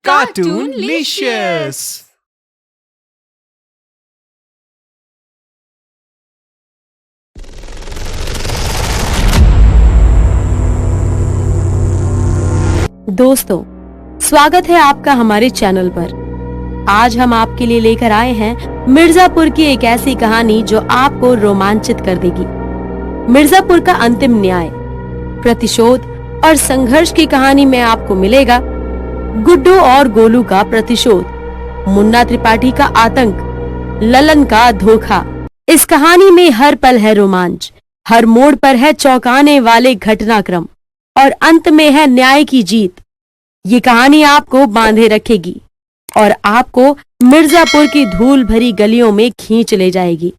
Cartoonlicious! दोस्तों, स्वागत है आपका हमारे चैनल पर। आज हम आपके लिए लेकर आए हैं मिर्जापुर की एक ऐसी कहानी जो आपको रोमांचित कर देगी। मिर्जापुर का अंतिम न्याय, प्रतिशोध और संघर्ष की कहानी में आपको मिलेगा गुड्डू और गोलू का प्रतिशोध, मुन्ना त्रिपाठी का आतंक, ललन का धोखा। इस कहानी में हर पल है रोमांच, हर मोड़ पर है चौंकाने वाले घटनाक्रम और अंत में है न्याय की जीत। ये कहानी आपको बांधे रखेगी और आपको मिर्जापुर की धूल भरी गलियों में खींच ले जाएगी।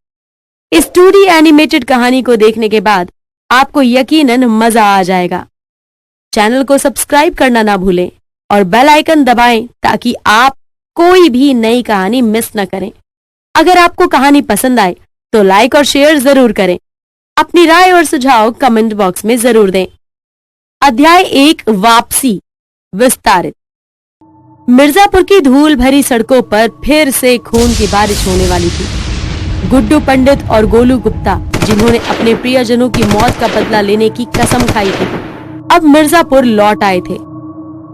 इस 2D एनिमेटेड कहानी को देखने के बाद आपको यकीनन मजा आ जाएगा। चैनल को सब्सक्राइब करना ना भूलें और बेल आइकन दबाएं ताकि आप कोई भी नई कहानी मिस न करें। अगर आपको कहानी पसंद आए तो लाइक और शेयर जरूर करें। अपनी राय और सुझाव कमेंट बॉक्स में जरूर दें। अध्याय 1, वापसी विस्तारित। मिर्जापुर की धूल भरी सड़कों पर फिर से खून की बारिश होने वाली थी। गुड्डू पंडित और गोलू गुप्ता, जिन्होंने अपने प्रियजनों की मौत का बदला लेने की कसम खाई थी, अब मिर्जापुर लौट आए थे।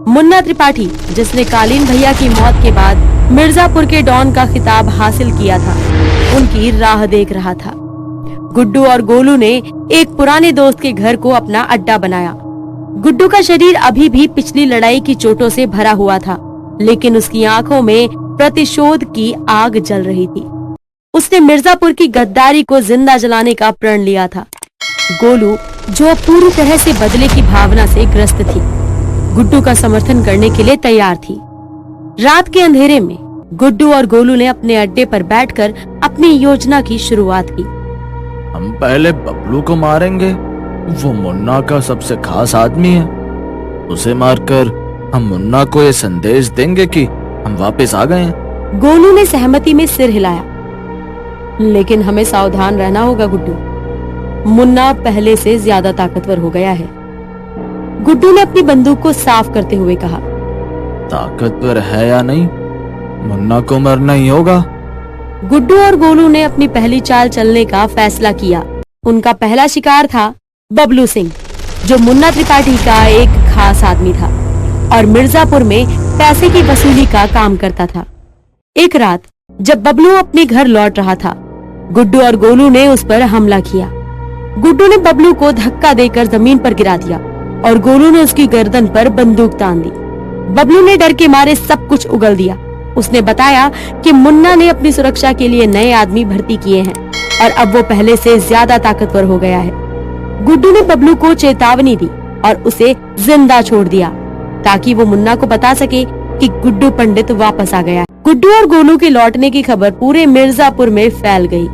मुन्ना त्रिपाठी, जिसने कालीन भैया की मौत के बाद मिर्जापुर के डॉन का खिताब हासिल किया था, उनकी राह देख रहा था। गुड्डू और गोलू ने एक पुराने दोस्त के घर को अपना अड्डा बनाया। गुड्डू का शरीर अभी भी पिछली लड़ाई की चोटों से भरा हुआ था, लेकिन उसकी आंखों में प्रतिशोध की आग जल रही थी। उसने मिर्जापुर की गद्दारी को जिंदा जलाने का प्रण लिया था। गोलू, जो पूरी तरह से बदले की भावना से ग्रस्त थी, गुड्डू का समर्थन करने के लिए तैयार थी। रात के अंधेरे में गुड्डू और गोलू ने अपने अड्डे पर बैठकर अपनी योजना की शुरुआत की। हम पहले बबलू को मारेंगे, वो मुन्ना का सबसे खास आदमी है। उसे मारकर हम मुन्ना को ये संदेश देंगे कि हम वापस आ गए हैं। गोलू ने सहमति में सिर हिलाया। लेकिन हमें सावधान रहना होगा गुड्डू, मुन्ना पहले से ज्यादा ताकतवर हो गया है। गुड्डू ने अपनी बंदूक को साफ करते हुए कहा। ताकतवर है या नहीं, मुन्ना को मरना ही होगा। गुड्डू और गोलू ने अपनी पहली चाल चलने का फैसला किया। उनका पहला शिकार था बबलू सिंह, जो मुन्ना त्रिपाठी का एक खास आदमी था और मिर्जापुर में पैसे की वसूली का काम करता था। एक रात जब बबलू अपने घर लौट रहा था, गुड्डू और गोलू ने उस पर हमला किया। गुड्डू ने बबलू को धक्का देकर जमीन पर गिरा दिया और गोलू ने उसकी गर्दन पर बंदूक तान दी। बबलू ने डर के मारे सब कुछ उगल दिया। उसने बताया कि मुन्ना ने अपनी सुरक्षा के लिए नए आदमी भर्ती किए हैं और अब वो पहले से ज्यादा ताकतवर हो गया है। गुड्डू ने बबलू को चेतावनी दी और उसे जिंदा छोड़ दिया ताकि वो मुन्ना को बता सके कि गुड्डू पंडित वापस आ गया। गुड्डू और गोलू के लौटने की खबर पूरे मिर्जापुर में फैल गई।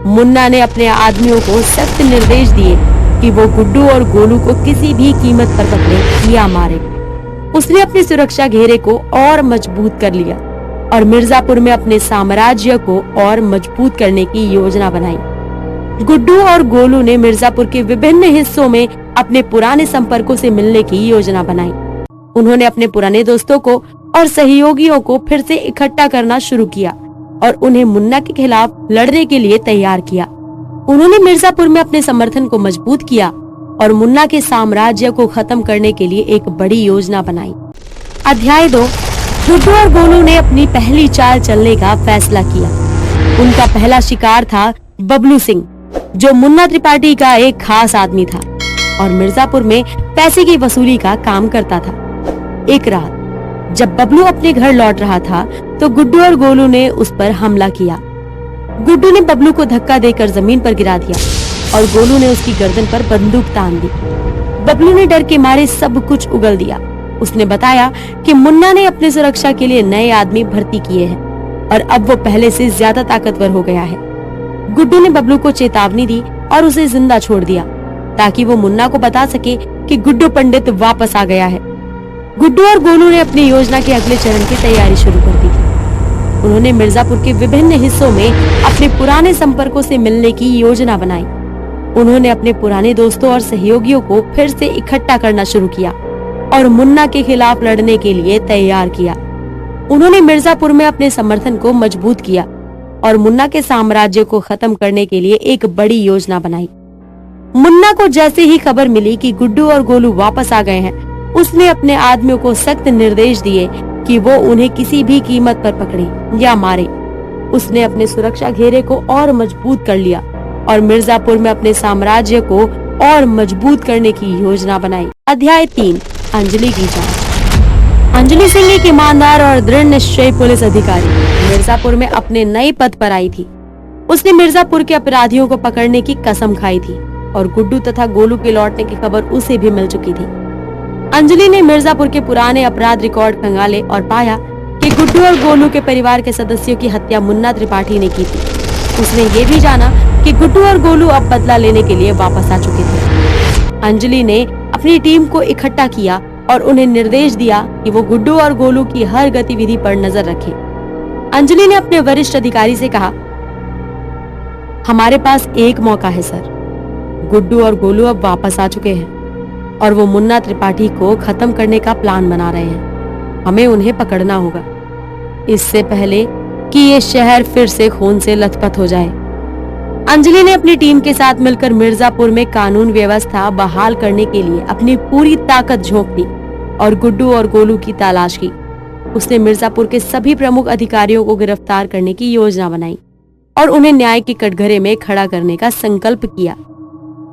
मुन्ना ने अपने आदमियों को सख्त निर्देश दिए कि वो गुड्डू और गोलू को किसी भी कीमत पर पकड़े या मारे। उसने अपनी सुरक्षा घेरे को और मजबूत कर लिया और मिर्जापुर में अपने साम्राज्य को और मजबूत करने की योजना बनाई। गुड्डू और गोलू ने मिर्जापुर के विभिन्न हिस्सों में अपने पुराने संपर्कों से मिलने की योजना बनाई। उन्होंने अपने पुराने दोस्तों को और सहयोगियों को फिर से इकट्ठा करना शुरू किया और उन्हें मुन्ना के खिलाफ लड़ने के लिए तैयार किया। उन्होंने मिर्जापुर में अपने समर्थन को मजबूत किया और मुन्ना के साम्राज्य को खत्म करने के लिए एक बड़ी योजना बनाई। अध्याय 2, गुड्डू और गोलू ने अपनी पहली चाल चलने का फैसला किया। उनका पहला शिकार था बबलू सिंह, जो मुन्ना त्रिपाठी का एक खास आदमी था और मिर्जापुर में पैसे की वसूली का काम करता था। एक रात जब बबलू अपने घर लौट रहा था तो गुड्डू और गोलू ने उस पर हमला किया। गुड्डू ने बबलू को धक्का देकर जमीन पर गिरा दिया और गोलू ने उसकी गर्दन पर बंदूक तान दी। बबलू ने डर के मारे सब कुछ उगल दिया। उसने बताया कि मुन्ना ने अपनी सुरक्षा के लिए नए आदमी भर्ती किए हैं और अब वो पहले से ज्यादा ताकतवर हो गया है। गुड्डू ने बबलू को चेतावनी दी और उसे जिंदा छोड़ दिया ताकि वो मुन्ना को बता सके कि गुड्डू पंडित वापस आ गया है। गुड्डू और गोलू ने अपनी योजना के अगले चरण की तैयारी शुरू कर दी थी। उन्होंने मिर्जापुर के विभिन्न हिस्सों में अपने पुराने संपर्कों से मिलने की योजना बनाई। उन्होंने अपने पुराने दोस्तों और सहयोगियों को फिर से इकट्ठा करना शुरू किया और मुन्ना के खिलाफ लड़ने के लिए तैयार किया। उन्होंने मिर्जापुर में अपने समर्थन को मजबूत किया और मुन्ना के साम्राज्य को खत्म करने के लिए एक बड़ी योजना बनाई। मुन्ना को जैसे ही खबर मिली कि गुड्डू और गोलू वापस आ गए हैं, उसने अपने आदमियों को सख्त निर्देश दिए कि वो उन्हें किसी भी कीमत पर पकड़े या मारे। उसने अपने सुरक्षा घेरे को और मजबूत कर लिया और मिर्जापुर में अपने साम्राज्य को और मजबूत करने की योजना बनाई। अध्याय 3, अंजलि की जांच। अंजलि सिंह एक ईमानदार और दृढ़ निश्चयी पुलिस अधिकारी मिर्जापुर में अपने नए पद पर आई थी। उसने मिर्जापुर के अपराधियों को पकड़ने की कसम खाई थी और गुड्डू तथा गोलू के लौटने की खबर उसे भी मिल चुकी थी। अंजलि ने मिर्जापुर के पुराने अपराध रिकॉर्ड खंगाले और पाया कि गुड्डू और गोलू के परिवार के सदस्यों की हत्या मुन्ना त्रिपाठी ने की थी। उसने ये भी जाना कि गुड्डू और गोलू अब बदला लेने के लिए वापस आ चुके थे। अंजलि ने अपनी टीम को इकट्ठा किया और उन्हें निर्देश दिया कि वो गुड्डू और गोलू की हर गतिविधि पर नजर रखें। अंजलि ने अपने वरिष्ठ अधिकारी से कहा, हमारे पास एक मौका है सर। गुड्डू और गोलू अब वापस आ चुके हैं और वो मुन्ना त्रिपाठी को खत्म करने का प्लान बना रहे हैं। हमें उन्हें पकड़ना होगा इससे पहले कि ये शहर फिर से खून से लथपथ हो जाए। अंजलि ने अपनी टीम के साथ मिलकर मिर्जापुर में कानून व्यवस्था बहाल करने के लिए अपनी पूरी ताकत झोंक दी और गुड्डू और गोलू की तलाश की। उसने मिर्जापुर के सभी प्रमुख अधिकारियों को गिरफ्तार करने की योजना बनाई और उन्हें न्याय के कटघरे में खड़ा करने का संकल्प किया।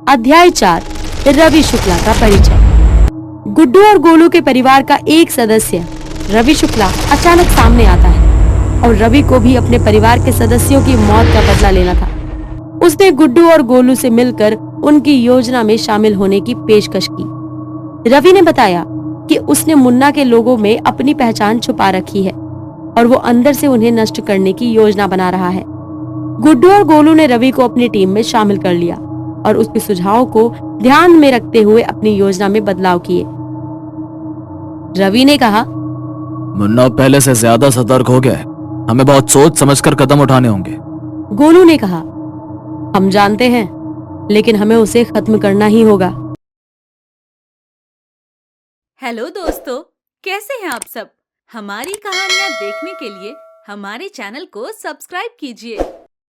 अध्याय 4, रवि शुक्ला का परिचय। गुड्डू और गोलू के परिवार का एक सदस्य रवि शुक्ला अचानक सामने आता है और रवि को भी अपने परिवार के सदस्यों की मौत का बदला लेना था। उसने गुड्डू और गोलू से मिलकर उनकी योजना में शामिल होने की पेशकश की। रवि ने बताया कि उसने मुन्ना के लोगों में अपनी पहचान छुपा रखी है और वो अंदर से उन्हें नष्ट करने की योजना बना रहा है। गुड्डू और गोलू ने रवि को अपनी टीम में शामिल कर लिया और उसके सुझाव को ध्यान में रखते हुए अपनी योजना में बदलाव किए। रवि ने कहा, मुन्ना पहले से ज्यादा सतर्क हो गया है, हमें बहुत सोच समझकर कदम उठाने होंगे। गोलू ने कहा, हम जानते हैं, लेकिन हमें उसे खत्म करना ही होगा। हेलो दोस्तों, कैसे हैं आप सब? हमारी कहानियाँ देखने के लिए हमारे चैनल को सब्सक्राइब कीजिए